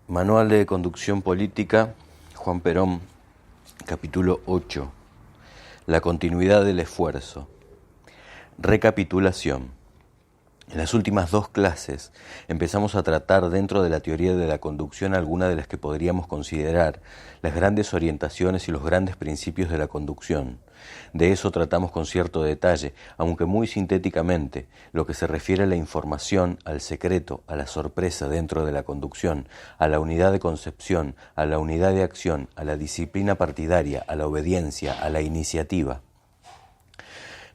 Manual de Conducción Política, Juan Perón, capítulo 8. La continuidad del esfuerzo. Recapitulación. En las últimas dos clases empezamos a tratar dentro de la teoría de la conducción algunas de las que podríamos considerar las grandes orientaciones y los grandes principios de la conducción. De eso tratamos con cierto detalle, aunque muy sintéticamente, lo que se refiere a la información, al secreto, a la sorpresa dentro de la conducción, a la unidad de concepción, a la unidad de acción, a la disciplina partidaria, a la obediencia, a la iniciativa.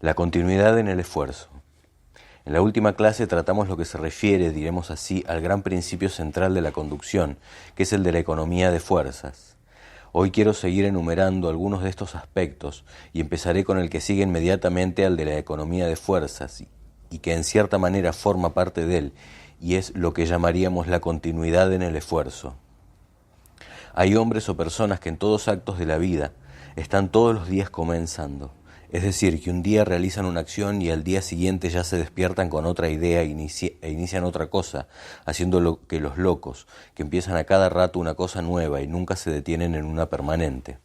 La continuidad en el esfuerzo. En la última clase tratamos lo que se refiere, diremos así, al gran principio central de la conducción, que es el de la economía de fuerzas. Hoy quiero seguir enumerando algunos de estos aspectos y empezaré con el que sigue inmediatamente al de la economía de fuerzas y que en cierta manera forma parte de él, y es lo que llamaríamos la continuidad en el esfuerzo. Hay hombres o personas que en todos actos de la vida están todos los días comenzando. Es decir, que un día realizan una acción y al día siguiente ya se despiertan con otra idea e inician otra cosa, haciendo lo que los locos, que empiezan a cada rato una cosa nueva y nunca se detienen en una permanente.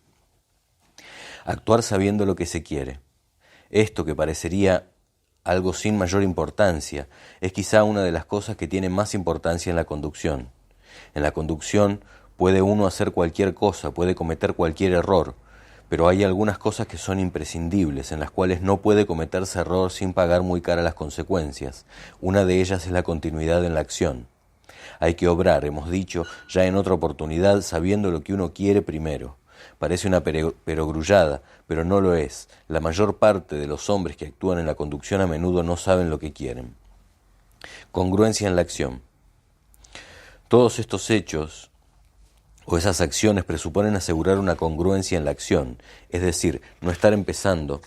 Actuar sabiendo lo que se quiere. Esto, que parecería algo sin mayor importancia, es quizá una de las cosas que tiene más importancia en la conducción. En la conducción puede uno hacer cualquier cosa, puede cometer cualquier error, pero hay algunas cosas que son imprescindibles, en las cuales no puede cometerse error sin pagar muy cara las consecuencias. Una de ellas es la continuidad en la acción. Hay que obrar, hemos dicho ya en otra oportunidad, sabiendo lo que uno quiere primero. Parece una perogrullada, pero no lo es. La mayor parte de los hombres que actúan en la conducción a menudo no saben lo que quieren. Congruencia en la acción. Todos estos hechos o esas acciones presuponen asegurar una congruencia en la acción, es decir, no estar empezando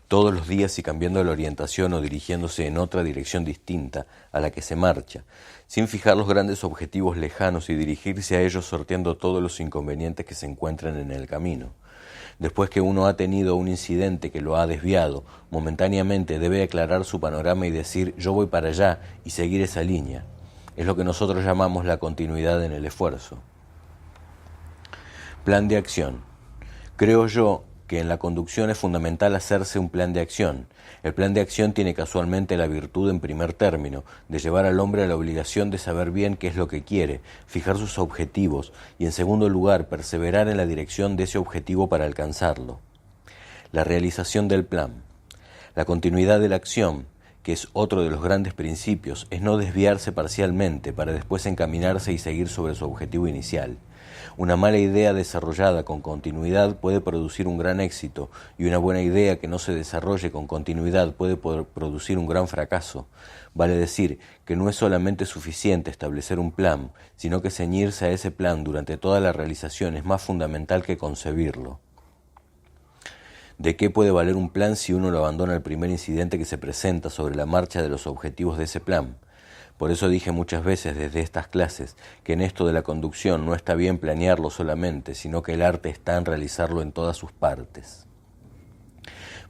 todos los días y cambiando la orientación o dirigiéndose en otra dirección distinta a la que se marcha, sin fijar los grandes objetivos lejanos y dirigirse a ellos sorteando todos los inconvenientes que se encuentran en el camino. Después que uno ha tenido un incidente que lo ha desviado, momentáneamente debe aclarar su panorama y decir yo voy para allá y seguir esa línea. Es lo que nosotros llamamos la continuidad en el esfuerzo. Plan de acción. Creo yo que en la conducción es fundamental hacerse un plan de acción. El plan de acción tiene casualmente la virtud, en primer término, de llevar al hombre a la obligación de saber bien qué es lo que quiere, fijar sus objetivos y, en segundo lugar, perseverar en la dirección de ese objetivo para alcanzarlo. La realización del plan. La continuidad de la acción, que es otro de los grandes principios, es no desviarse parcialmente para después encaminarse y seguir sobre su objetivo inicial. Una mala idea desarrollada con continuidad puede producir un gran éxito y una buena idea que no se desarrolle con continuidad puede producir un gran fracaso. Vale decir que no es solamente suficiente establecer un plan, sino que ceñirse a ese plan durante toda la realización es más fundamental que concebirlo. ¿De qué puede valer un plan si uno lo abandona al primer incidente que se presenta sobre la marcha de los objetivos de ese plan? Por eso dije muchas veces desde estas clases que en esto de la conducción no está bien planearlo solamente, sino que el arte está en realizarlo en todas sus partes.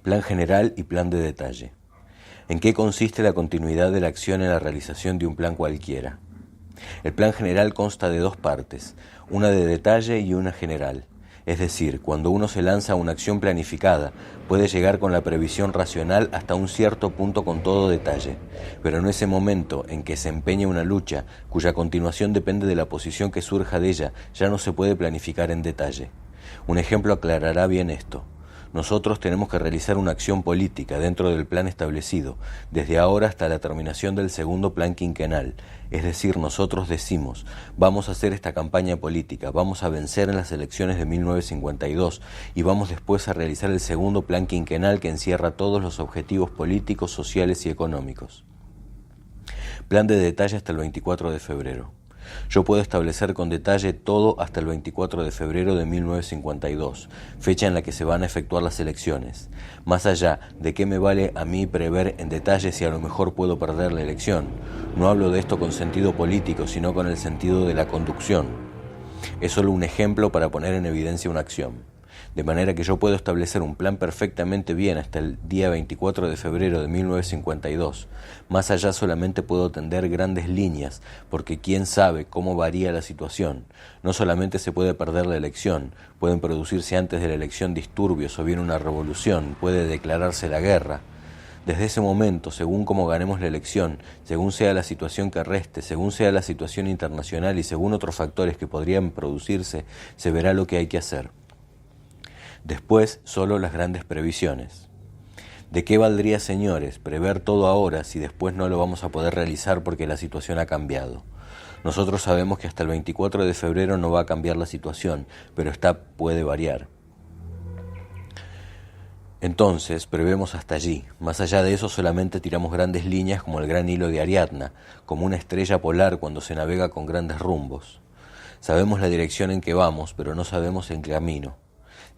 Plan general y plan de detalle. ¿En qué consiste la continuidad de la acción en la realización de un plan cualquiera? El plan general consta de dos partes, una de detalle y una general. Es decir, cuando uno se lanza a una acción planificada, puede llegar con la previsión racional hasta un cierto punto con todo detalle, pero en ese momento en que se empeña una lucha, cuya continuación depende de la posición que surja de ella, ya no se puede planificar en detalle. Un ejemplo aclarará bien esto. Nosotros tenemos que realizar una acción política dentro del plan establecido, desde ahora hasta la terminación del segundo plan quinquenal. Es decir, nosotros decimos, vamos a hacer esta campaña política, vamos a vencer en las elecciones de 1952 y vamos después a realizar el segundo plan quinquenal que encierra todos los objetivos políticos, sociales y económicos. Plan de detalle hasta el 24 de febrero. Yo puedo establecer con detalle todo hasta el 24 de febrero de 1952, fecha en la que se van a efectuar las elecciones. Más allá de qué me vale a mí prever en detalle si a lo mejor puedo perder la elección. No hablo de esto con sentido político, sino con el sentido de la conducción. Es solo un ejemplo para poner en evidencia una acción. De manera que yo puedo establecer un plan perfectamente bien hasta el día 24 de febrero de 1952. Más allá solamente puedo tender grandes líneas, porque quién sabe cómo varía la situación. No solamente se puede perder la elección, pueden producirse antes de la elección disturbios o bien una revolución, puede declararse la guerra. Desde ese momento, según cómo ganemos la elección, según sea la situación que reste, según sea la situación internacional y según otros factores que podrían producirse, se verá lo que hay que hacer. Después, solo las grandes previsiones. ¿De qué valdría, señores, prever todo ahora si después no lo vamos a poder realizar porque la situación ha cambiado? Nosotros sabemos que hasta el 24 de febrero no va a cambiar la situación, pero esta puede variar. Entonces, prevemos hasta allí. Más allá de eso solamente tiramos grandes líneas como el gran hilo de Ariadna, como una estrella polar cuando se navega con grandes rumbos. Sabemos la dirección en que vamos, pero no sabemos el camino,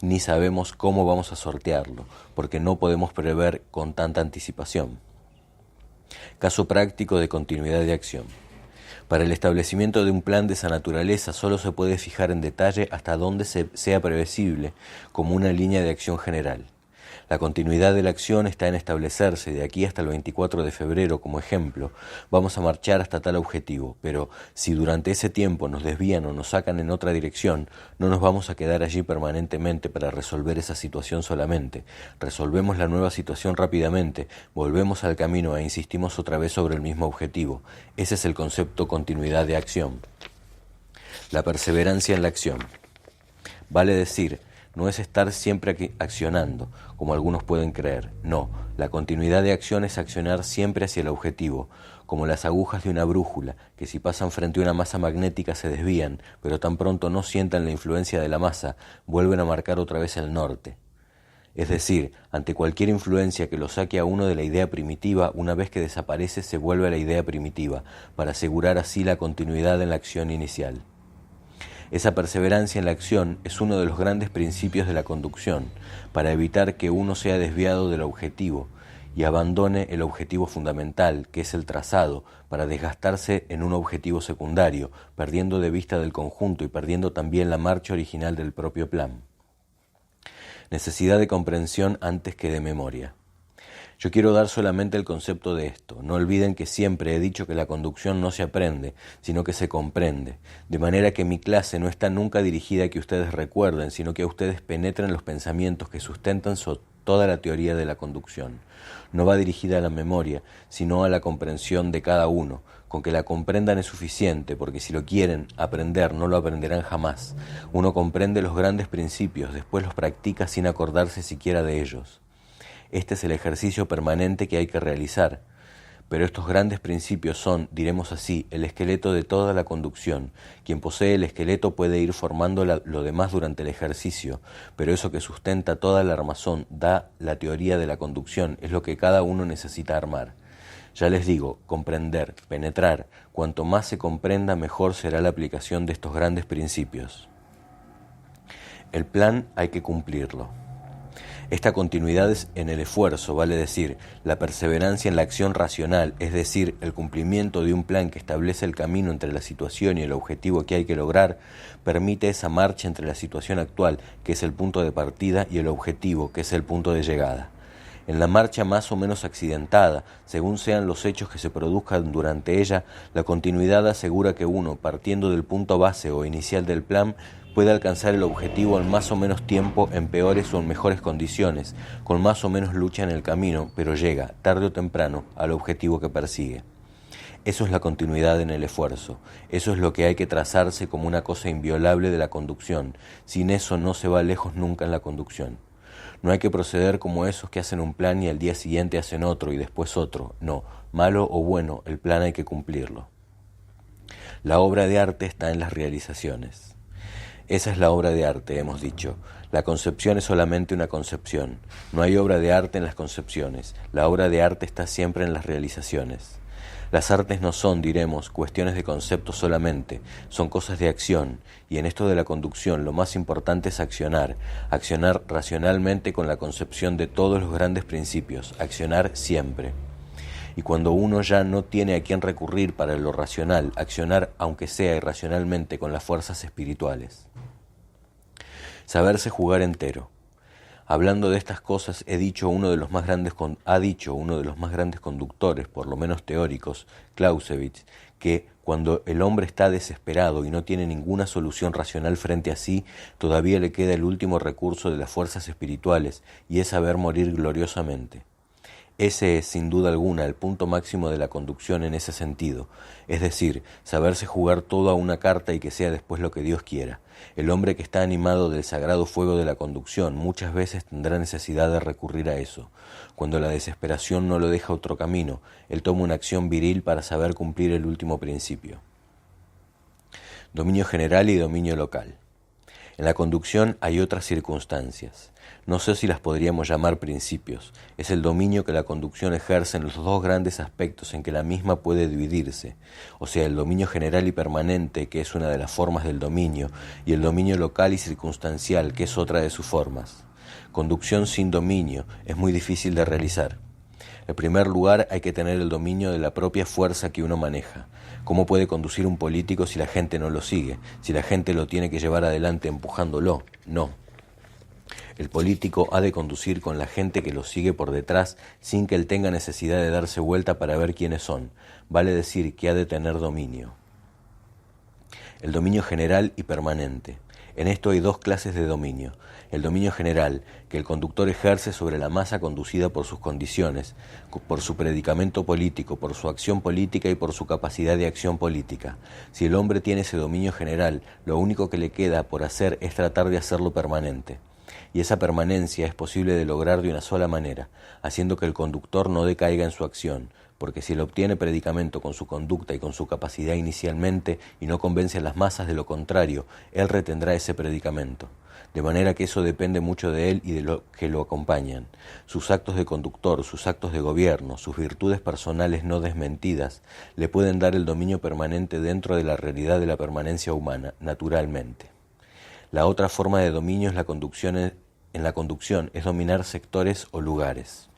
ni sabemos cómo vamos a sortearlo, porque no podemos prever con tanta anticipación. Caso práctico de continuidad de acción. Para el establecimiento de un plan de esa naturaleza solo se puede fijar en detalle hasta donde sea previsible como una línea de acción general. La continuidad de la acción está en establecerse de aquí hasta el 24 de febrero como ejemplo. Vamos a marchar hasta tal objetivo, pero si durante ese tiempo nos desvían o nos sacan en otra dirección, no nos vamos a quedar allí permanentemente para resolver esa situación solamente. Resolvemos la nueva situación rápidamente, volvemos al camino e insistimos otra vez sobre el mismo objetivo. Ese es el concepto continuidad de acción. La perseverancia en la acción. Vale decir, no es estar siempre accionando, como algunos pueden creer. No, la continuidad de acción es accionar siempre hacia el objetivo, como las agujas de una brújula, que si pasan frente a una masa magnética se desvían, pero tan pronto no sientan la influencia de la masa, vuelven a marcar otra vez el norte. Es decir, ante cualquier influencia que lo saque a uno de la idea primitiva, una vez que desaparece se vuelve a la idea primitiva, para asegurar así la continuidad en la acción inicial. Esa perseverancia en la acción es uno de los grandes principios de la conducción, para evitar que uno sea desviado del objetivo y abandone el objetivo fundamental, que es el trazado, para desgastarse en un objetivo secundario, perdiendo de vista del conjunto y perdiendo también la marcha original del propio plan. Necesidad de comprensión antes que de memoria. Yo quiero dar solamente el concepto de esto. No olviden que siempre he dicho que la conducción no se aprende, sino que se comprende. De manera que mi clase no está nunca dirigida a que ustedes recuerden, sino que a ustedes penetren los pensamientos que sustentan toda la teoría de la conducción. No va dirigida a la memoria, sino a la comprensión de cada uno. Con que la comprendan es suficiente, porque si lo quieren aprender, no lo aprenderán jamás. Uno comprende los grandes principios, después los practica sin acordarse siquiera de ellos. Este es el ejercicio permanente que hay que realizar. Pero estos grandes principios son, diremos así, el esqueleto de toda la conducción. Quien posee el esqueleto puede ir formando lo demás durante el ejercicio, pero eso que sustenta toda la armazón, da la teoría de la conducción, es lo que cada uno necesita armar. Ya les digo, comprender, penetrar, cuanto más se comprenda, mejor será la aplicación de estos grandes principios. El plan hay que cumplirlo. Esta continuidad es en el esfuerzo, vale decir, la perseverancia en la acción racional, es decir, el cumplimiento de un plan que establece el camino entre la situación y el objetivo que hay que lograr, permite esa marcha entre la situación actual, que es el punto de partida, y el objetivo, que es el punto de llegada. En la marcha más o menos accidentada, según sean los hechos que se produzcan durante ella, la continuidad asegura que uno, partiendo del punto base o inicial del plan, puede alcanzar el objetivo en más o menos tiempo, en peores o en mejores condiciones, con más o menos lucha en el camino, pero llega, tarde o temprano, al objetivo que persigue. Eso es la continuidad en el esfuerzo, eso es lo que hay que trazarse como una cosa inviolable de la conducción. Sin eso no se va lejos nunca en la conducción. No hay que proceder como esos que hacen un plan y al día siguiente hacen otro y después otro. No, malo o bueno, el plan hay que cumplirlo. La obra de arte está en las realizaciones. Esa es la obra de arte, hemos dicho. La concepción es solamente una concepción. No hay obra de arte en las concepciones. La obra de arte está siempre en las realizaciones. Las artes no son, diremos, cuestiones de conceptos solamente, son cosas de acción, y en esto de la conducción lo más importante es accionar racionalmente con la concepción de todos los grandes principios, accionar siempre. Y cuando uno ya no tiene a quién recurrir para lo racional, accionar aunque sea irracionalmente con las fuerzas espirituales. Saberse jugar entero. Hablando de estas cosas, ha dicho uno de los más grandes conductores, por lo menos teóricos, Clausewitz, que cuando el hombre está desesperado y no tiene ninguna solución racional frente a sí, todavía le queda el último recurso de las fuerzas espirituales, y es saber morir gloriosamente. Ese es, sin duda alguna, el punto máximo de la conducción en ese sentido, es decir, saberse jugar todo a una carta y que sea después lo que Dios quiera. El hombre que está animado del sagrado fuego de la conducción muchas veces tendrá necesidad de recurrir a eso. Cuando la desesperación no lo deja otro camino, él toma una acción viril para saber cumplir el último principio. Dominio general y dominio local. En la conducción hay otras circunstancias. No sé si las podríamos llamar principios. Es el dominio que la conducción ejerce en los dos grandes aspectos en que la misma puede dividirse, o sea, el dominio general y permanente, que es una de las formas del dominio, y el dominio local y circunstancial, que es otra de sus formas. Conducción sin dominio es muy difícil de realizar. En primer lugar, hay que tener el dominio de la propia fuerza que uno maneja. ¿Cómo puede conducir un político si la gente no lo sigue? Si la gente lo tiene que llevar adelante empujándolo. No. El político ha de conducir con la gente que lo sigue por detrás sin que él tenga necesidad de darse vuelta para ver quiénes son. Vale decir que ha de tener dominio. El dominio general y permanente. En esto hay dos clases de dominio. El dominio general, que el conductor ejerce sobre la masa conducida por sus condiciones, por su predicamento político, por su acción política y por su capacidad de acción política. Si el hombre tiene ese dominio general, lo único que le queda por hacer es tratar de hacerlo permanente. Y esa permanencia es posible de lograr de una sola manera, haciendo que el conductor no decaiga en su acción, porque si él obtiene predicamento con su conducta y con su capacidad inicialmente y no convence a las masas de lo contrario, él retendrá ese predicamento. De manera que eso depende mucho de él y de los que lo acompañan. Sus actos de conductor, sus actos de gobierno, sus virtudes personales no desmentidas, le pueden dar el dominio permanente dentro de la realidad de la permanencia humana, naturalmente. La otra forma de dominio en la conducción es dominar sectores o lugares.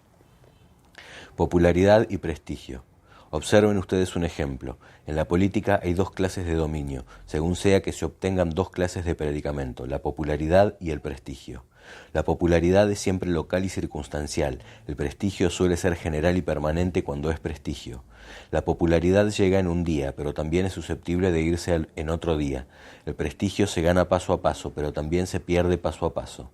Popularidad y prestigio. Observen ustedes un ejemplo. En la política hay dos clases de dominio, según sea que se obtengan dos clases de predicamento, la popularidad y el prestigio. La popularidad es siempre local y circunstancial, el prestigio suele ser general y permanente cuando es prestigio. La popularidad llega en un día, pero también es susceptible de irse en otro día. El prestigio se gana paso a paso, pero también se pierde paso a paso.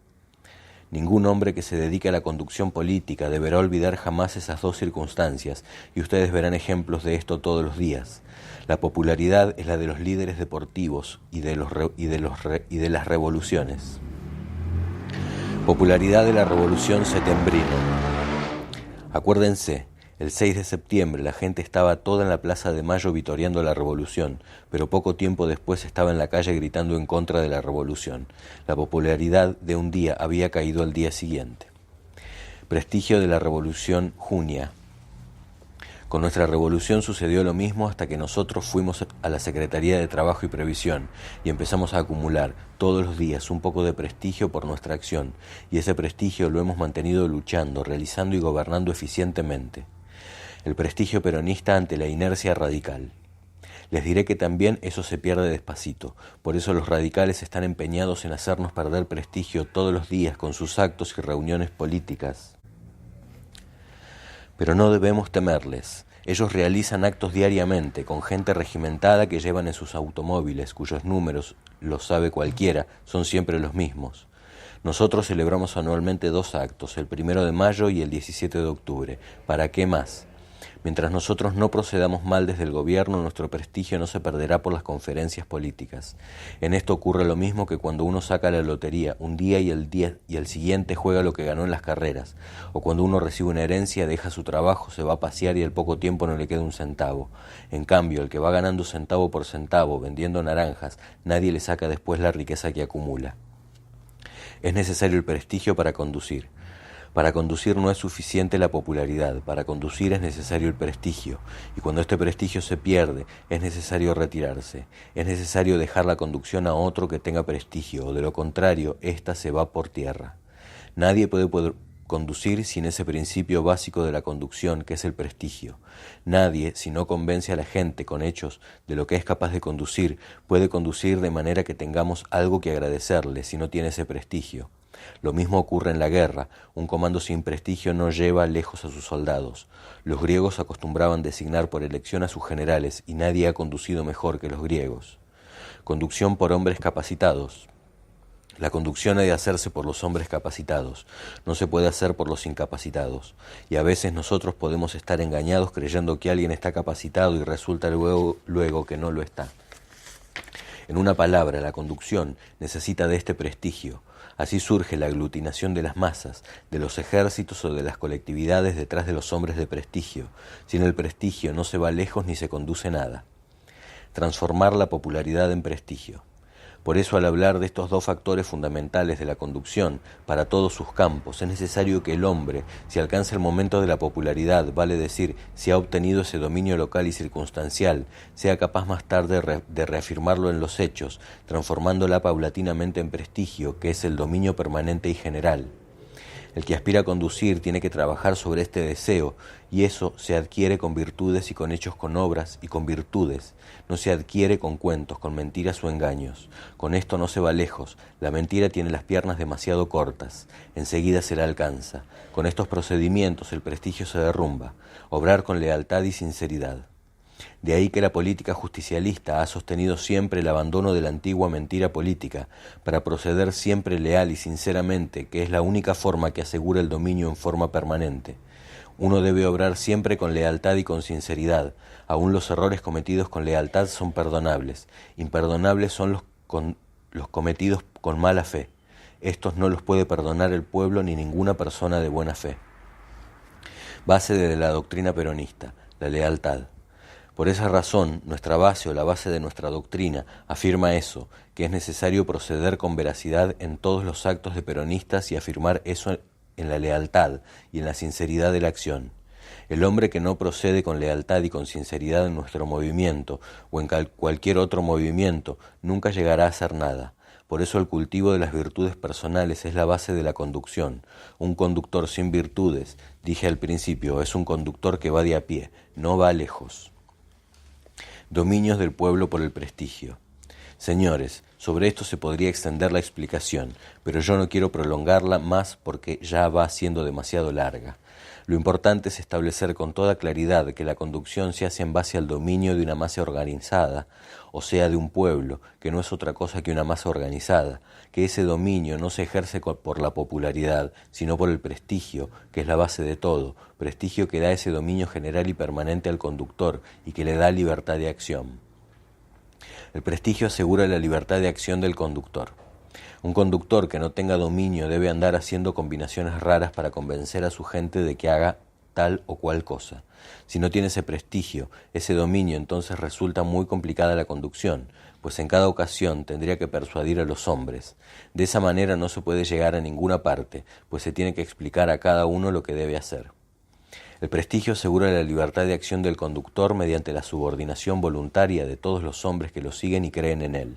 Ningún hombre que se dedique a la conducción política deberá olvidar jamás esas dos circunstancias, y ustedes verán ejemplos de esto todos los días. La popularidad es la de los líderes deportivos y de las revoluciones. Popularidad de la revolución setembrina. Acuérdense, el 6 de septiembre la gente estaba toda en la Plaza de Mayo vitoreando la revolución, pero poco tiempo después estaba en la calle gritando en contra de la revolución. La popularidad de un día había caído al día siguiente. Prestigio de la revolución junia. Con nuestra revolución sucedió lo mismo hasta que nosotros fuimos a la Secretaría de Trabajo y Previsión y empezamos a acumular todos los días un poco de prestigio por nuestra acción, y ese prestigio lo hemos mantenido luchando, realizando y gobernando eficientemente. El prestigio peronista ante la inercia radical. Les diré que también eso se pierde despacito, por eso los radicales están empeñados en hacernos perder prestigio todos los días con sus actos y reuniones políticas. Pero no debemos temerles. Ellos realizan actos diariamente con gente regimentada que llevan en sus automóviles, cuyos números, los sabe cualquiera, son siempre los mismos. Nosotros celebramos anualmente dos actos, el 1 de mayo y el 17 de octubre. ¿Para qué más? Mientras nosotros no procedamos mal desde el gobierno, nuestro prestigio no se perderá por las conferencias políticas. En esto ocurre lo mismo que cuando uno saca la lotería, un día y el siguiente juega lo que ganó en las carreras, o cuando uno recibe una herencia, deja su trabajo, se va a pasear y al poco tiempo no le queda un centavo. En cambio, el que va ganando centavo por centavo, vendiendo naranjas, nadie le saca después la riqueza que acumula. Es necesario el prestigio para conducir. Para conducir no es suficiente la popularidad, para conducir es necesario el prestigio, y cuando este prestigio se pierde, es necesario retirarse, es necesario dejar la conducción a otro que tenga prestigio, o de lo contrario, ésta se va por tierra. Nadie puede conducir sin ese principio básico de la conducción, que es el prestigio. Nadie, si no convence a la gente con hechos de lo que es capaz de conducir, puede conducir de manera que tengamos algo que agradecerle si no tiene ese prestigio. Lo mismo ocurre en la guerra. Un comando sin prestigio no lleva lejos a sus soldados. Los griegos acostumbraban designar por elección a sus generales y nadie ha conducido mejor que los griegos. Conducción por hombres capacitados. La conducción ha de hacerse por los hombres capacitados, no se puede hacer por los incapacitados, y a veces nosotros podemos estar engañados creyendo que alguien está capacitado y resulta luego que no lo está. En una palabra, la conducción necesita de este prestigio. Así surge la aglutinación de las masas, de los ejércitos o de las colectividades detrás de los hombres de prestigio. Sin el prestigio no se va lejos ni se conduce nada. Transformar la popularidad en prestigio. Por eso, al hablar de estos dos factores fundamentales de la conducción para todos sus campos, es necesario que el hombre, si alcanza el momento de la popularidad, vale decir, si ha obtenido ese dominio local y circunstancial, sea capaz más tarde de reafirmarlo en los hechos, transformándola paulatinamente en prestigio, que es el dominio permanente y general. El que aspira a conducir tiene que trabajar sobre este deseo, y eso se adquiere con virtudes y con hechos, con obras y con virtudes. No se adquiere con cuentos, con mentiras o engaños. Con esto no se va lejos. La mentira tiene las piernas demasiado cortas. Enseguida se la alcanza. Con estos procedimientos el prestigio se derrumba. Obrar con lealtad y sinceridad. De ahí que la política justicialista ha sostenido siempre el abandono de la antigua mentira política, para proceder siempre leal y sinceramente, que es la única forma que asegura el dominio en forma permanente. Uno debe obrar siempre con lealtad y con sinceridad. Aún los errores cometidos con lealtad son perdonables. Imperdonables son los cometidos con mala fe. Estos no los puede perdonar el pueblo ni ninguna persona de buena fe. Base de la doctrina peronista, la lealtad. Por esa razón, nuestra base o la base de nuestra doctrina afirma eso, que es necesario proceder con veracidad en todos los actos de peronistas y afirmar eso en la lealtad y en la sinceridad de la acción. El hombre que no procede con lealtad y con sinceridad en nuestro movimiento o en cualquier otro movimiento nunca llegará a hacer nada. Por eso el cultivo de las virtudes personales es la base de la conducción. Un conductor sin virtudes, dije al principio, es un conductor que va de a pie, no va lejos. Dominios del pueblo por el prestigio. Señores, sobre esto se podría extender la explicación, pero yo no quiero prolongarla más porque ya va siendo demasiado larga. Lo importante es establecer con toda claridad que la conducción se hace en base al dominio de una masa organizada, o sea, de un pueblo, que no es otra cosa que una masa organizada, que ese dominio no se ejerce por la popularidad, sino por el prestigio, que es la base de todo, prestigio que da ese dominio general y permanente al conductor y que le da libertad de acción. El prestigio asegura la libertad de acción del conductor. Un conductor que no tenga dominio debe andar haciendo combinaciones raras para convencer a su gente de que haga tal o cual cosa. Si no tiene ese prestigio, ese dominio, entonces resulta muy complicada la conducción, pues en cada ocasión tendría que persuadir a los hombres. De esa manera no se puede llegar a ninguna parte, pues se tiene que explicar a cada uno lo que debe hacer. El prestigio asegura la libertad de acción del conductor mediante la subordinación voluntaria de todos los hombres que lo siguen y creen en él.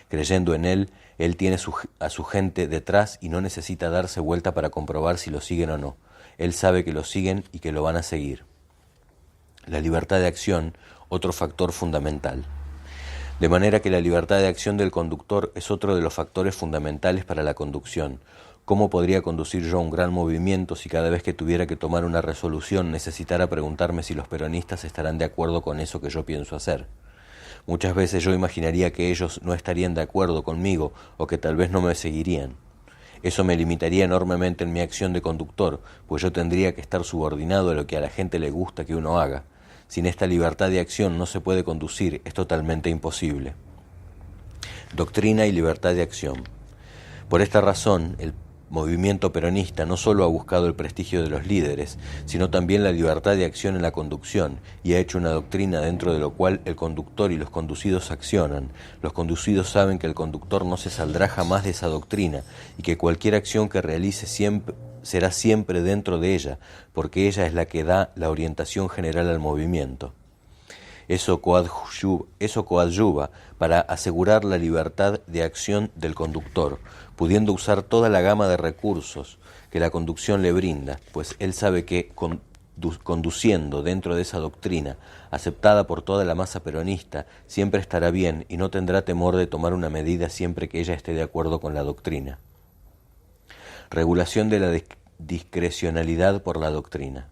Creyendo en él, él tiene a su gente detrás y no necesita darse vuelta para comprobar si lo siguen o no. Él sabe que lo siguen y que lo van a seguir. La libertad de acción, otro factor fundamental. De manera que la libertad de acción del conductor es otro de los factores fundamentales para la conducción. ¿Cómo podría conducir yo un gran movimiento si cada vez que tuviera que tomar una resolución necesitara preguntarme si los peronistas estarán de acuerdo con eso que yo pienso hacer? Muchas veces yo imaginaría que ellos no estarían de acuerdo conmigo o que tal vez no me seguirían. Eso me limitaría enormemente en mi acción de conductor, pues yo tendría que estar subordinado a lo que a la gente le gusta que uno haga. Sin esta libertad de acción no se puede conducir, es totalmente imposible. Doctrina y libertad de acción. Por esta razón, el movimiento peronista no solo ha buscado el prestigio de los líderes, sino también la libertad de acción en la conducción, y ha hecho una doctrina dentro de lo cual el conductor y los conducidos accionan. Los conducidos saben que el conductor no se saldrá jamás de esa doctrina, y que cualquier acción que realice será siempre dentro de ella, porque ella es la que da la orientación general al movimiento. Eso coadyuva para asegurar la libertad de acción del conductor, pudiendo usar toda la gama de recursos que la conducción le brinda, pues él sabe que conduciendo dentro de esa doctrina, aceptada por toda la masa peronista, siempre estará bien y no tendrá temor de tomar una medida siempre que ella esté de acuerdo con la doctrina. Regulación de la discrecionalidad por la doctrina.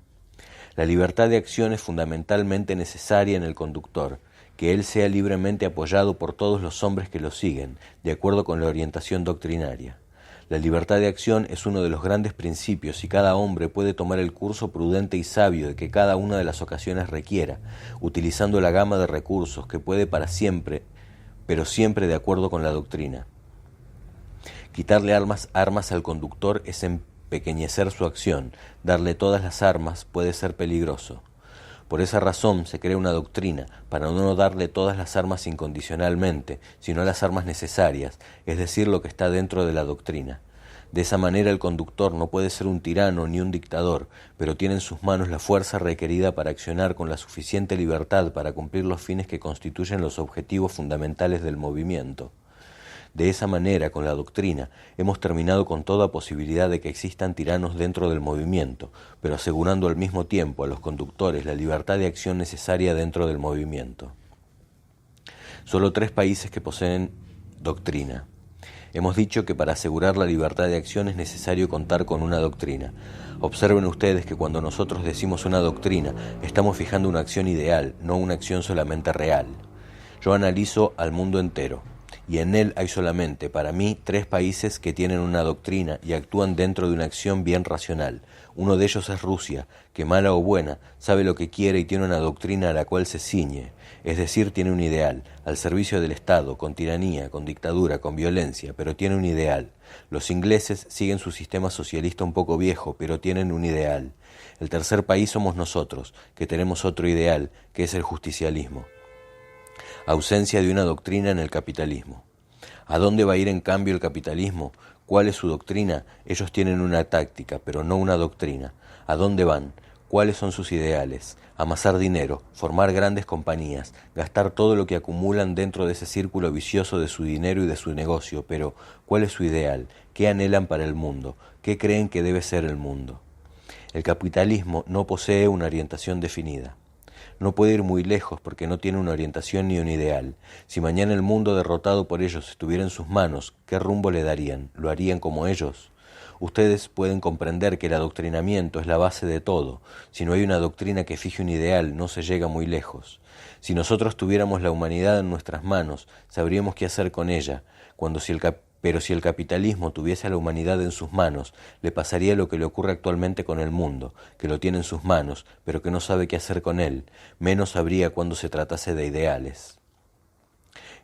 La libertad de acción es fundamentalmente necesaria en el conductor, que él sea libremente apoyado por todos los hombres que lo siguen, de acuerdo con la orientación doctrinaria. La libertad de acción es uno de los grandes principios y cada hombre puede tomar el curso prudente y sabio de que cada una de las ocasiones requiera, utilizando la gama de recursos que puede para siempre, pero siempre de acuerdo con la doctrina. Quitarle armas al conductor es empequeñecer su acción, darle todas las armas puede ser peligroso. Por esa razón se crea una doctrina, para no darle todas las armas incondicionalmente, sino las armas necesarias, es decir, lo que está dentro de la doctrina. De esa manera el conductor no puede ser un tirano ni un dictador, pero tiene en sus manos la fuerza requerida para accionar con la suficiente libertad para cumplir los fines que constituyen los objetivos fundamentales del movimiento. De esa manera, con la doctrina, hemos terminado con toda posibilidad de que existan tiranos dentro del movimiento, pero asegurando al mismo tiempo a los conductores la libertad de acción necesaria dentro del movimiento. Solo 3 países que poseen doctrina. Hemos dicho que para asegurar la libertad de acción es necesario contar con una doctrina. Observen ustedes que cuando nosotros decimos una doctrina, estamos fijando una acción ideal, no una acción solamente real. Yo analizo al mundo entero, y en él hay solamente, para mí, 3 países que tienen una doctrina y actúan dentro de una acción bien racional. Uno de ellos es Rusia, que mala o buena, sabe lo que quiere y tiene una doctrina a la cual se ciñe, es decir, tiene un ideal, al servicio del Estado, con tiranía, con dictadura, con violencia, pero tiene un ideal. Los ingleses siguen su sistema socialista un poco viejo, pero tienen un ideal. El tercer país somos nosotros, que tenemos otro ideal, que es el justicialismo. Ausencia de una doctrina en el capitalismo. ¿A dónde va a ir en cambio el capitalismo? ¿Cuál es su doctrina? Ellos tienen una táctica, pero no una doctrina. ¿A dónde van? ¿Cuáles son sus ideales? Amasar dinero, formar grandes compañías, gastar todo lo que acumulan dentro de ese círculo vicioso de su dinero y de su negocio, pero ¿cuál es su ideal? ¿Qué anhelan para el mundo? ¿Qué creen que debe ser el mundo? El capitalismo no posee una orientación definida. No puede ir muy lejos porque no tiene una orientación ni un ideal. Si mañana el mundo derrotado por ellos estuviera en sus manos, ¿qué rumbo le darían? ¿Lo harían como ellos? Ustedes pueden comprender que el adoctrinamiento es la base de todo. Si no hay una doctrina que fije un ideal, no se llega muy lejos. Si nosotros tuviéramos la humanidad en nuestras manos, sabríamos qué hacer con ella. Pero si el capitalismo tuviese a la humanidad en sus manos, le pasaría lo que le ocurre actualmente con el mundo, que lo tiene en sus manos, pero que no sabe qué hacer con él, menos sabría cuando se tratase de ideales.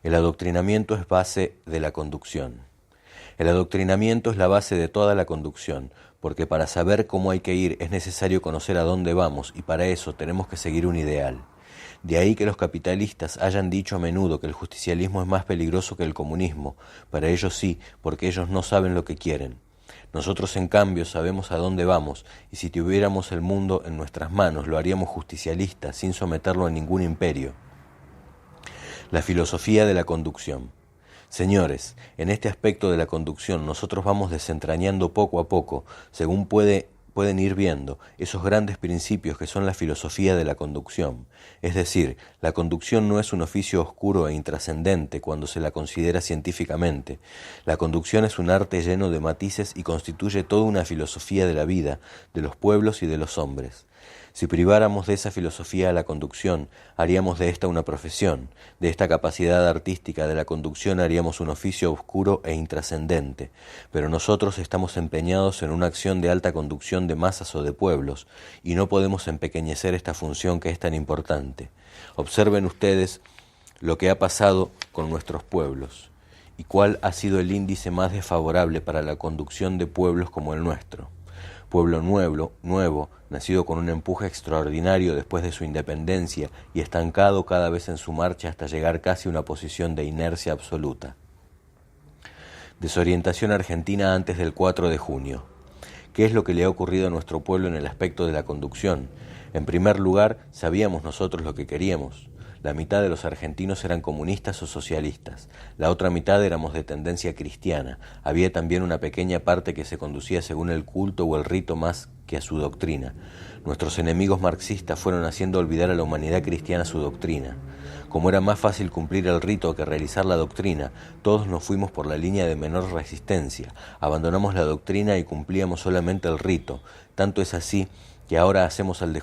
El adoctrinamiento es base de la conducción. El adoctrinamiento es la base de toda la conducción, porque para saber cómo hay que ir es necesario conocer a dónde vamos y para eso tenemos que seguir un ideal. De ahí que los capitalistas hayan dicho a menudo que el justicialismo es más peligroso que el comunismo. Para ellos sí, porque ellos no saben lo que quieren. Nosotros, en cambio, sabemos a dónde vamos, y si tuviéramos el mundo en nuestras manos, lo haríamos justicialista, sin someterlo a ningún imperio. La filosofía de la conducción. Señores, en este aspecto de la conducción nosotros vamos desentrañando poco a poco, según pueden ir viendo, esos grandes principios que son la filosofía de la conducción. Es decir, la conducción no es un oficio oscuro e intrascendente cuando se la considera científicamente. La conducción es un arte lleno de matices y constituye toda una filosofía de la vida, de los pueblos y de los hombres. Si priváramos de esa filosofía a la conducción, haríamos de esta una profesión. De esta capacidad artística de la conducción haríamos un oficio oscuro e intrascendente. Pero nosotros estamos empeñados en una acción de alta conducción de masas o de pueblos, y no podemos empequeñecer esta función que es tan importante. Observen ustedes lo que ha pasado con nuestros pueblos, y cuál ha sido el índice más desfavorable para la conducción de pueblos como el nuestro. Pueblo nuevo, nacido con un empuje extraordinario después de su independencia y estancado cada vez en su marcha hasta llegar casi a una posición de inercia absoluta. Desorientación argentina antes del 4 de junio. ¿Qué es lo que le ha ocurrido a nuestro pueblo en el aspecto de la conducción? En primer lugar, sabíamos nosotros lo que queríamos. La mitad de los argentinos eran comunistas o socialistas, la otra mitad éramos de tendencia cristiana. Había también una pequeña parte que se conducía según el culto o el rito más que a su doctrina. Nuestros enemigos marxistas fueron haciendo olvidar a la humanidad cristiana su doctrina. Como era más fácil cumplir el rito que realizar la doctrina, todos nos fuimos por la línea de menor resistencia, abandonamos la doctrina y cumplíamos solamente el rito. Tanto es así que ahora hacemos el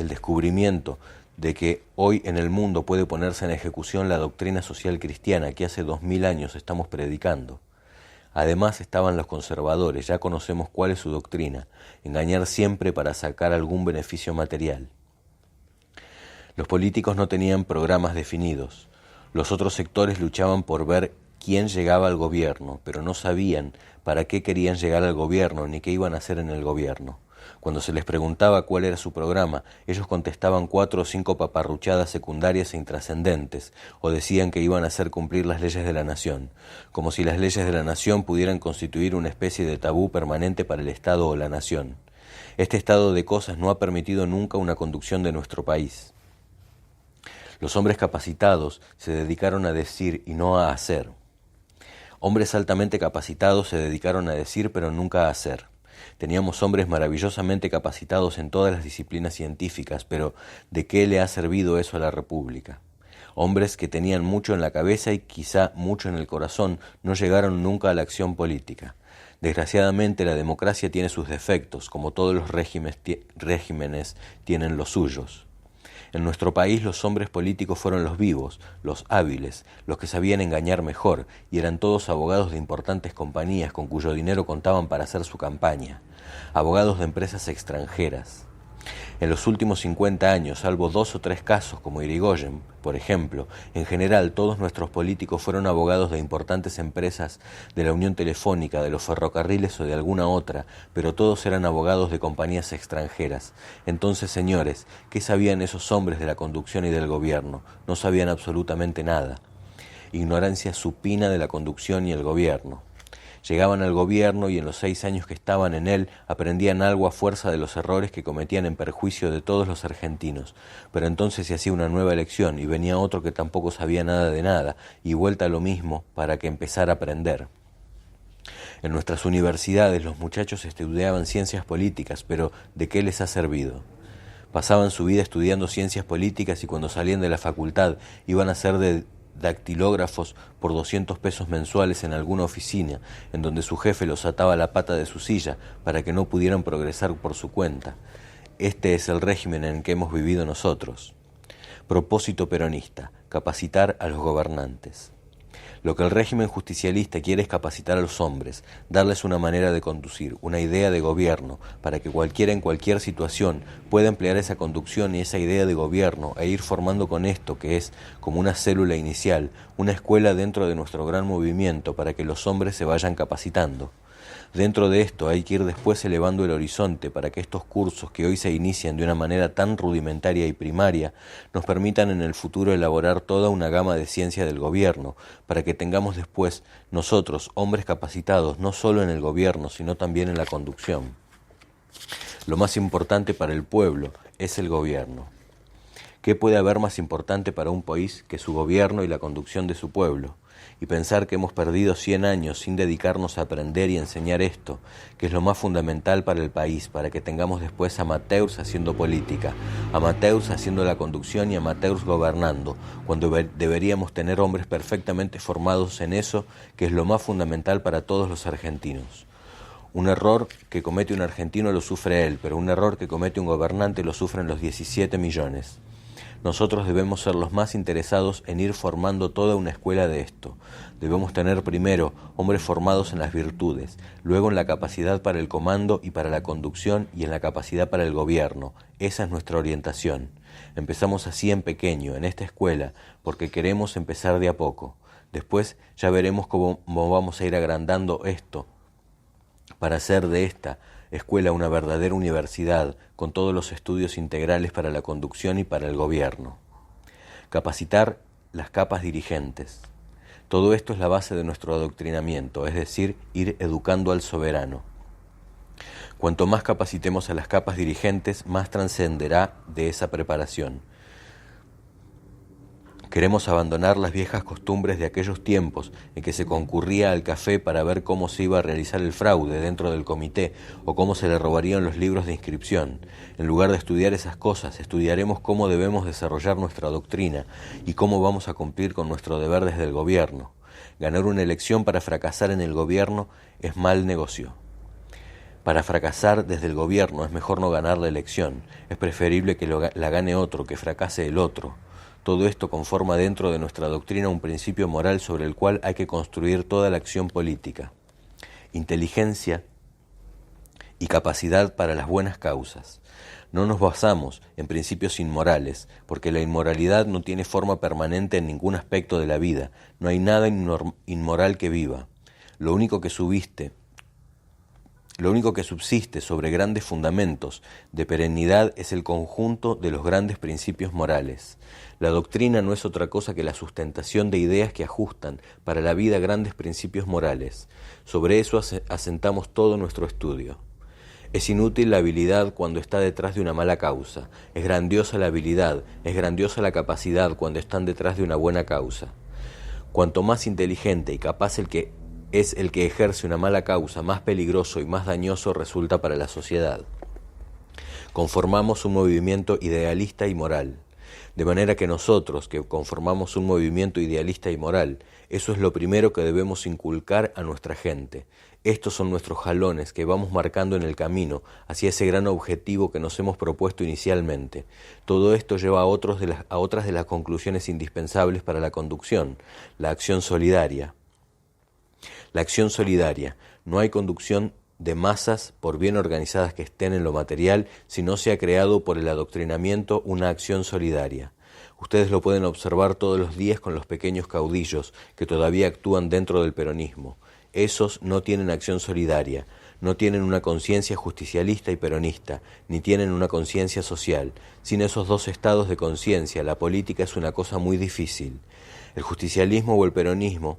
descubrimiento de que hoy en el mundo puede ponerse en ejecución la doctrina social cristiana que hace 2000 años estamos predicando. Además estaban los conservadores, ya conocemos cuál es su doctrina, engañar siempre para sacar algún beneficio material. Los políticos no tenían programas definidos. Los otros sectores luchaban por ver quién llegaba al gobierno, pero no sabían para qué querían llegar al gobierno ni qué iban a hacer en el gobierno. Cuando se les preguntaba cuál era su programa, ellos contestaban 4 o 5 paparruchadas secundarias e intrascendentes, o decían que iban a hacer cumplir las leyes de la nación, como si las leyes de la nación pudieran constituir una especie de tabú permanente para el Estado o la nación. Este estado de cosas no ha permitido nunca una conducción de nuestro país. Los hombres capacitados se dedicaron a decir y no a hacer. Hombres altamente capacitados se dedicaron a decir pero nunca a hacer. Teníamos hombres maravillosamente capacitados en todas las disciplinas científicas, pero ¿de qué le ha servido eso a la República? Hombres que tenían mucho en la cabeza y quizá mucho en el corazón no llegaron nunca a la acción política. Desgraciadamente la democracia tiene sus defectos, como todos los regímenes tienen los suyos. En nuestro país los hombres políticos fueron los vivos, los hábiles, los que sabían engañar mejor, y eran todos abogados de importantes compañías con cuyo dinero contaban para hacer su campaña, abogados de empresas extranjeras. En los últimos 50 años, salvo 2 o 3 casos como Irigoyen, por ejemplo, en general todos nuestros políticos fueron abogados de importantes empresas de la Unión Telefónica, de los ferrocarriles o de alguna otra, pero todos eran abogados de compañías extranjeras. Entonces, señores, ¿qué sabían esos hombres de la conducción y del gobierno? No sabían absolutamente nada. Ignorancia supina de la conducción y el gobierno. Llegaban al gobierno y en los 6 años que estaban en él aprendían algo a fuerza de los errores que cometían en perjuicio de todos los argentinos. Pero entonces se hacía una nueva elección y venía otro que tampoco sabía nada de nada y vuelta a lo mismo para que empezara a aprender. En nuestras universidades los muchachos estudiaban ciencias políticas, pero ¿de qué les ha servido? Pasaban su vida estudiando ciencias políticas y cuando salían de la facultad iban a ser de dactilógrafos por 200 pesos mensuales en alguna oficina, en donde su jefe los ataba a la pata de su silla para que no pudieran progresar por su cuenta. Este es el régimen en que hemos vivido nosotros. Propósito peronista: capacitar a los gobernantes. Lo que el régimen justicialista quiere es capacitar a los hombres, darles una manera de conducir, una idea de gobierno, para que cualquiera en cualquier situación pueda emplear esa conducción y esa idea de gobierno e ir formando con esto, que es como una célula inicial, una escuela dentro de nuestro gran movimiento para que los hombres se vayan capacitando. Dentro de esto hay que ir después elevando el horizonte para que estos cursos que hoy se inician de una manera tan rudimentaria y primaria nos permitan en el futuro elaborar toda una gama de ciencia del gobierno, para que tengamos después nosotros hombres capacitados no solo en el gobierno sino también en la conducción. Lo más importante para el pueblo es el gobierno. ¿Qué puede haber más importante para un país que su gobierno y la conducción de su pueblo? Y pensar que hemos perdido 100 años sin dedicarnos a aprender y enseñar esto, que es lo más fundamental para el país, para que tengamos después amateurs haciendo política, amateurs haciendo la conducción y amateurs gobernando, cuando deberíamos tener hombres perfectamente formados en eso, que es lo más fundamental para todos los argentinos. Un error que comete un argentino lo sufre él, pero un error que comete un gobernante lo sufren los 17 millones. Nosotros debemos ser los más interesados en ir formando toda una escuela de esto. Debemos tener primero hombres formados en las virtudes, luego en la capacidad para el comando y para la conducción y en la capacidad para el gobierno. Esa es nuestra orientación. Empezamos así en pequeño, en esta escuela, porque queremos empezar de a poco. Después ya veremos cómo vamos a ir agrandando esto para hacer de esta escuela una verdadera universidad con todos los estudios integrales para la conducción y para el gobierno. Capacitar las capas dirigentes. Todo esto es la base de nuestro adoctrinamiento, es decir, ir educando al soberano. Cuanto más capacitemos a las capas dirigentes, más trascenderá de esa preparación. Queremos abandonar las viejas costumbres de aquellos tiempos en que se concurría al café para ver cómo se iba a realizar el fraude dentro del comité o cómo se le robarían los libros de inscripción. En lugar de estudiar esas cosas, estudiaremos cómo debemos desarrollar nuestra doctrina y cómo vamos a cumplir con nuestro deber desde el gobierno. Ganar una elección para fracasar en el gobierno es mal negocio. Para fracasar desde el gobierno es mejor no ganar la elección. Es preferible que la gane otro, que fracase el otro. Todo esto conforma dentro de nuestra doctrina un principio moral sobre el cual hay que construir toda la acción política. Inteligencia y capacidad para las buenas causas. No nos basamos en principios inmorales, porque la inmoralidad no tiene forma permanente en ningún aspecto de la vida. No hay nada inmoral que viva. Lo único que subsiste sobre grandes fundamentos de perennidad es el conjunto de los grandes principios morales. La doctrina no es otra cosa que la sustentación de ideas que ajustan para la vida grandes principios morales. Sobre eso asentamos todo nuestro estudio. Es inútil la habilidad cuando está detrás de una mala causa. Es grandiosa la habilidad, es grandiosa la capacidad cuando están detrás de una buena causa. Cuanto más inteligente y capaz es el que ejerce una mala causa, más peligroso y más dañoso resulta para la sociedad. Conformamos un movimiento idealista y moral. De manera que nosotros, que conformamos un movimiento idealista y moral, eso es lo primero que debemos inculcar a nuestra gente. Estos son nuestros jalones que vamos marcando en el camino hacia ese gran objetivo que nos hemos propuesto inicialmente. Todo esto lleva a otras de las conclusiones indispensables para la conducción, la acción solidaria. La acción solidaria. No hay conducción de masas, por bien organizadas que estén en lo material, si no se ha creado por el adoctrinamiento una acción solidaria. Ustedes lo pueden observar todos los días con los pequeños caudillos que todavía actúan dentro del peronismo. Esos no tienen acción solidaria, no tienen una conciencia justicialista y peronista, ni tienen una conciencia social. Sin esos dos estados de conciencia, la política es una cosa muy difícil. El justicialismo o el peronismo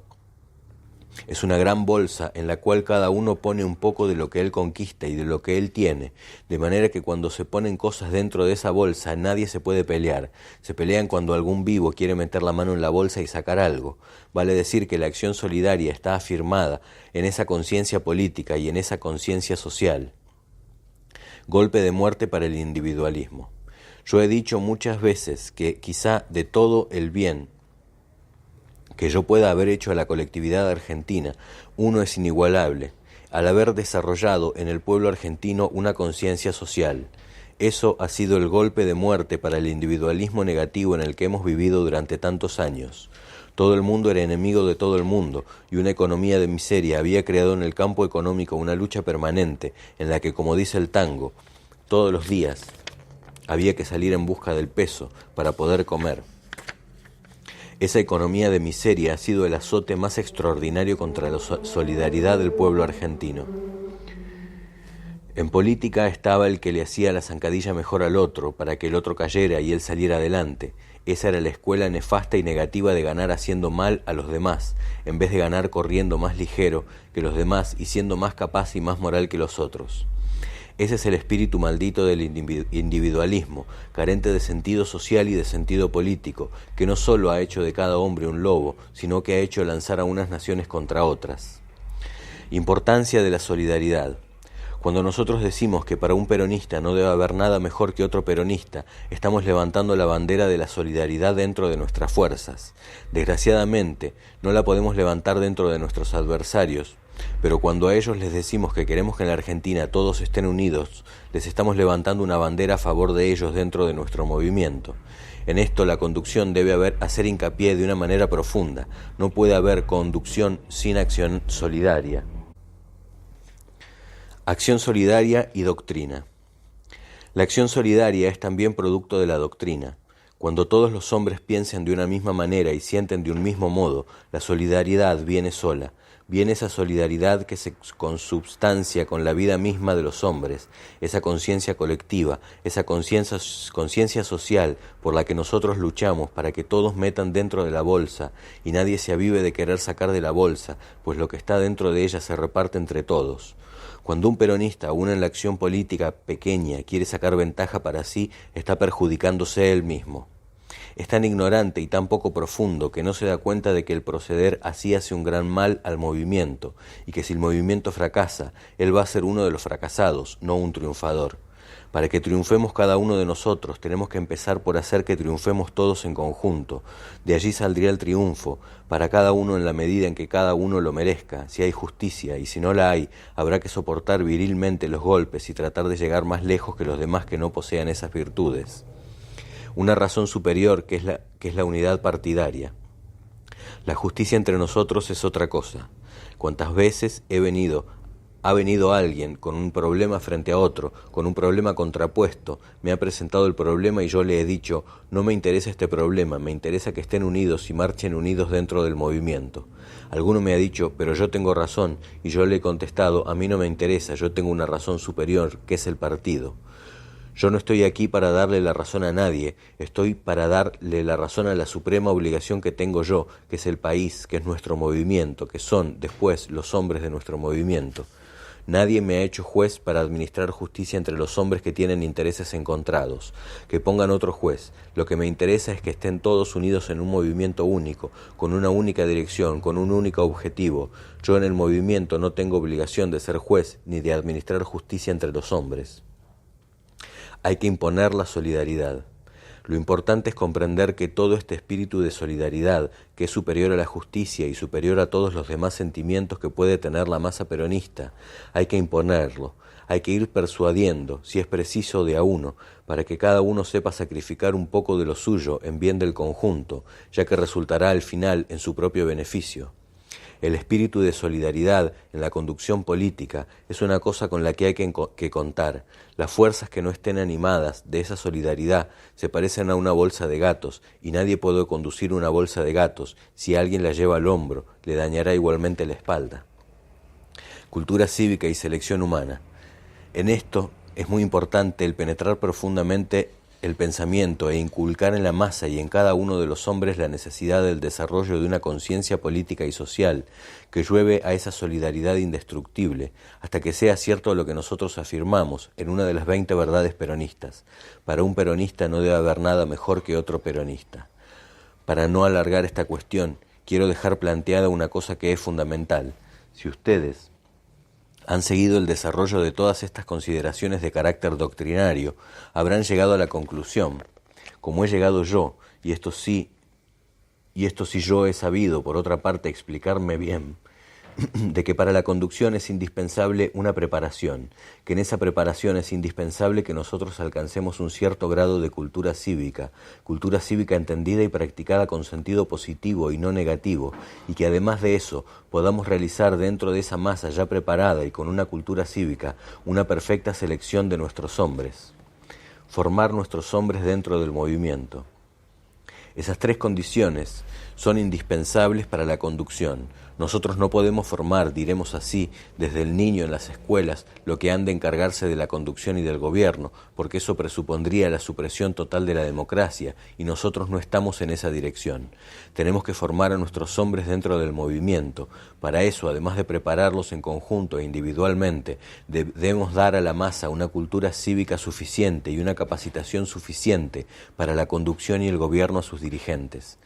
es una gran bolsa en la cual cada uno pone un poco de lo que él conquista y de lo que él tiene, de manera que cuando se ponen cosas dentro de esa bolsa nadie se puede pelear. Se pelean cuando algún vivo quiere meter la mano en la bolsa y sacar algo. Vale decir que la acción solidaria está afirmada en esa conciencia política y en esa conciencia social. Golpe de muerte para el individualismo. Yo he dicho muchas veces que quizá de todo el bien que yo pueda haber hecho a la colectividad argentina, uno es inigualable, al haber desarrollado en el pueblo argentino una conciencia social. Eso ha sido el golpe de muerte para el individualismo negativo en el que hemos vivido durante tantos años. Todo el mundo era enemigo de todo el mundo, y una economía de miseria había creado en el campo económico una lucha permanente, en la que, como dice el tango, todos los días había que salir en busca del peso para poder comer. Esa economía de miseria ha sido el azote más extraordinario contra la solidaridad del pueblo argentino. En política estaba el que le hacía la zancadilla mejor al otro, para que el otro cayera y él saliera adelante. Esa era la escuela nefasta y negativa de ganar haciendo mal a los demás, en vez de ganar corriendo más ligero que los demás y siendo más capaz y más moral que los otros. Ese es el espíritu maldito del individualismo, carente de sentido social y de sentido político, que no solo ha hecho de cada hombre un lobo, sino que ha hecho lanzar a unas naciones contra otras. Importancia de la solidaridad. Cuando nosotros decimos que para un peronista no debe haber nada mejor que otro peronista, estamos levantando la bandera de la solidaridad dentro de nuestras fuerzas. Desgraciadamente, no la podemos levantar dentro de nuestros adversarios, pero cuando a ellos les decimos que queremos que en la Argentina todos estén unidos, les estamos levantando una bandera a favor de ellos dentro de nuestro movimiento. En esto la conducción debe hacer hincapié de una manera profunda. No puede haber conducción sin acción solidaria. Acción solidaria y doctrina. La acción solidaria es también producto de la doctrina. Cuando todos los hombres piensan de una misma manera y sienten de un mismo modo, la solidaridad viene sola. Viene esa solidaridad que se consubstancia con la vida misma de los hombres, esa conciencia colectiva, esa conciencia social por la que nosotros luchamos para que todos metan dentro de la bolsa y nadie se avive de querer sacar de la bolsa, pues lo que está dentro de ella se reparte entre todos. Cuando un peronista, aún en la acción política pequeña, quiere sacar ventaja para sí, está perjudicándose él mismo. Es tan ignorante y tan poco profundo que no se da cuenta de que el proceder así hace un gran mal al movimiento, y que si el movimiento fracasa, él va a ser uno de los fracasados, no un triunfador. Para que triunfemos cada uno de nosotros, tenemos que empezar por hacer que triunfemos todos en conjunto. De allí saldría el triunfo, para cada uno en la medida en que cada uno lo merezca. Si hay justicia, y si no la hay, habrá que soportar virilmente los golpes y tratar de llegar más lejos que los demás que no posean esas virtudes. Una razón superior que es la unidad partidaria. La justicia entre nosotros es otra cosa. Cuantas veces ha venido alguien con un problema frente a otro, con un problema contrapuesto, me ha presentado el problema y yo le he dicho, no me interesa este problema, me interesa que estén unidos y marchen unidos dentro del movimiento. Alguno me ha dicho, pero yo tengo razón, y yo le he contestado, a mí no me interesa, yo tengo una razón superior, que es el partido. Yo no estoy aquí para darle la razón a nadie, estoy para darle la razón a la suprema obligación que tengo yo, que es el país, que es nuestro movimiento, que son, después, los hombres de nuestro movimiento. Nadie me ha hecho juez para administrar justicia entre los hombres que tienen intereses encontrados. Que pongan otro juez. Lo que me interesa es que estén todos unidos en un movimiento único, con una única dirección, con un único objetivo. Yo en el movimiento no tengo obligación de ser juez ni de administrar justicia entre los hombres. Hay que imponer la solidaridad. Lo importante es comprender que todo este espíritu de solidaridad, que es superior a la justicia y superior a todos los demás sentimientos que puede tener la masa peronista, hay que imponerlo, hay que ir persuadiendo, si es preciso de a uno, para que cada uno sepa sacrificar un poco de lo suyo en bien del conjunto, ya que resultará al final en su propio beneficio. El espíritu de solidaridad en la conducción política es una cosa con la que hay que contar. Las fuerzas que no estén animadas de esa solidaridad se parecen a una bolsa de gatos, y nadie puede conducir una bolsa de gatos. Si alguien la lleva al hombro, le dañará igualmente la espalda. Cultura cívica y selección humana. En esto es muy importante el penetrar profundamente el pensamiento e inculcar en la masa y en cada uno de los hombres la necesidad del desarrollo de una conciencia política y social que llueve a esa solidaridad indestructible, hasta que sea cierto lo que nosotros afirmamos en una de las 20 verdades peronistas. Para un peronista no debe haber nada mejor que otro peronista. Para no alargar esta cuestión, quiero dejar planteada una cosa que es fundamental. Si ustedes han seguido el desarrollo de todas estas consideraciones de carácter doctrinario, habrán llegado a la conclusión, como he llegado yo, y esto sí yo he sabido, por otra parte, explicarme bien, de que para la conducción es indispensable una preparación, que en esa preparación es indispensable que nosotros alcancemos un cierto grado de cultura cívica entendida y practicada con sentido positivo y no negativo, y que además de eso podamos realizar dentro de esa masa ya preparada y con una cultura cívica una perfecta selección de nuestros hombres, formar nuestros hombres dentro del movimiento. Esas tres condiciones son indispensables para la conducción. Nosotros no podemos formar, diremos así, desde el niño en las escuelas, lo que han de encargarse de la conducción y del gobierno, porque eso presupondría la supresión total de la democracia, y nosotros no estamos en esa dirección. Tenemos que formar a nuestros hombres dentro del movimiento. Para eso, además de prepararlos en conjunto e individualmente, debemos dar a la masa una cultura cívica suficiente y una capacitación suficiente para la conducción y el gobierno a sus dirigentes.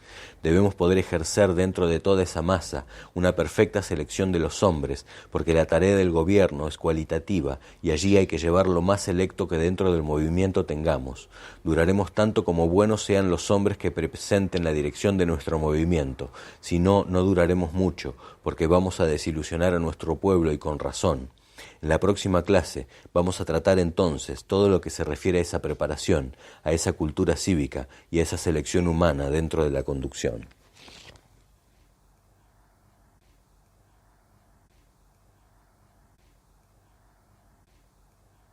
Debemos poder ejercer dentro de toda esa masa una perfecta selección de los hombres, porque la tarea del gobierno es cualitativa y allí hay que llevar lo más selecto que dentro del movimiento tengamos. Duraremos tanto como buenos sean los hombres que presenten la dirección de nuestro movimiento, si no, no duraremos mucho, porque vamos a desilusionar a nuestro pueblo y con razón. En la próxima clase vamos a tratar entonces todo lo que se refiere a esa preparación, a esa cultura cívica y a esa selección humana dentro de la conducción.